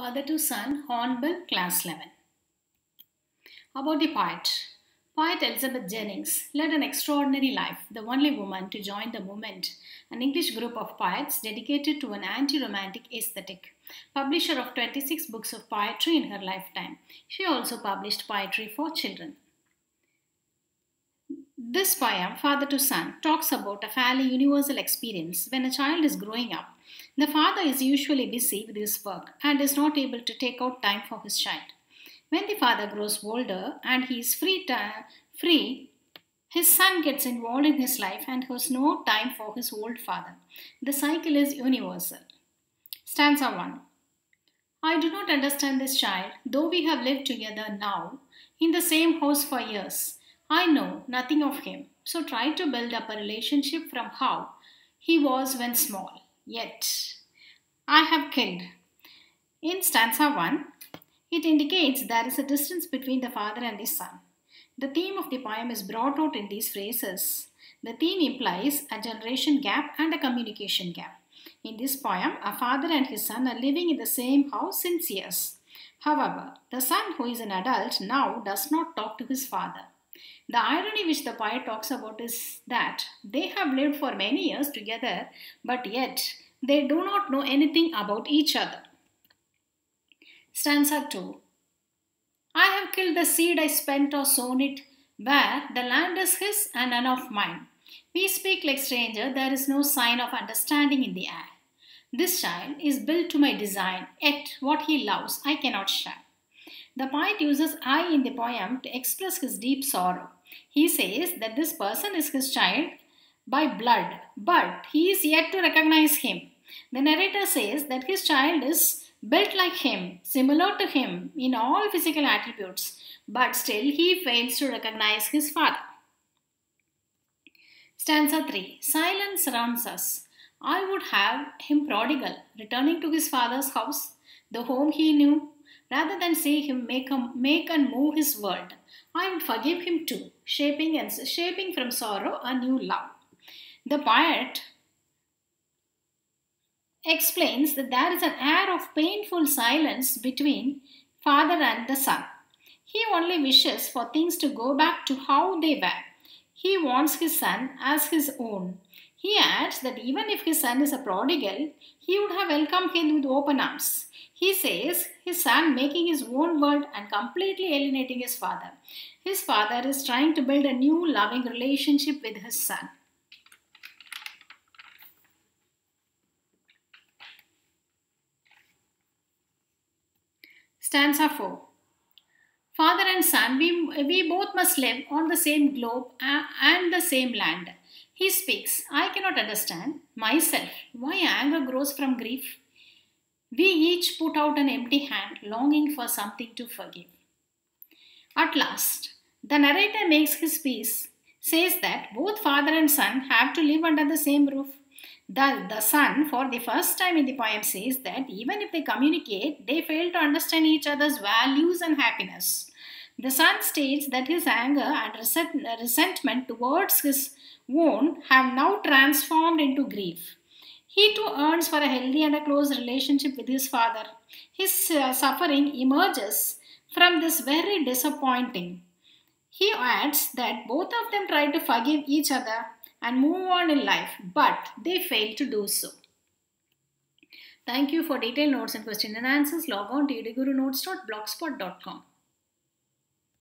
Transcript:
Father to Son, Hornbill, Class 11. About the poet. Poet Elizabeth Jennings led an extraordinary life, the only woman to join the movement, an English group of poets dedicated to an anti-romantic aesthetic. Publisher of 26 books of poetry in her lifetime, she also published poetry for children. This poem, Father to Son, talks about a fairly universal experience when a child is growing up. The father is usually busy with his work and is not able to take out time for his child. When the father grows older and he is free, his son gets involved in his life and has no time for his old father. The cycle is universal. Stanza 1. I do not understand this child, though we have lived together now in the same house for years. I know nothing of him, so try to build up a relationship from how he was when small. Yet, I have killed. In stanza 1, it indicates there is a distance between the father and his son. The theme of the poem is brought out in these phrases. The theme implies a generation gap and a communication gap. In this poem, a father and his son are living in the same house since years. However, the son, who is an adult now, does not talk to his father. The irony which the poet talks about is that they have lived for many years together, but yet they do not know anything about each other. Stanza 2. I have killed the seed I spent or sown it, where the land is his and none of mine. We speak like strangers, there is no sign of understanding in the air. This child is built to my design, yet what he loves I cannot share. The poet uses I in the poem to express his deep sorrow. He says that this person is his child by blood, but he is yet to recognize him. The narrator says that his child is built like him, similar to him in all physical attributes, but still he fails to recognize his father. Stanza 3. Silence surrounds us. I would have him prodigal, returning to his father's house, the home he knew. Rather than see him make and move his world, I would forgive him too, shaping from sorrow a new love. The poet explains that there is an air of painful silence between father and the son. He only wishes for things to go back to how they were. He wants his son as his own. He adds that even if his son is a prodigal, he would have welcomed him with open arms. He says his son making his own world and completely alienating his father. His father is trying to build a new loving relationship with his son. Stanza 4. Father and son, we both must live on the same globe and the same land. He speaks, I cannot understand myself why anger grows from grief. We each put out an empty hand, longing for something to forgive. At last, the narrator makes his peace, says that both father and son have to live under the same roof. The son, for the first time in the poem, says that even if they communicate, they fail to understand each other's values and happiness. The son states that his anger and resentment towards his own have now transformed into grief. He too yearns for a healthy and a close relationship with his father. His suffering emerges from this very disappointing. He adds that both of them try to forgive each other and move on in life, but they fail to do so. Thank you. For detailed notes and question and answers, log on to eduguru-notes.blogspot.com.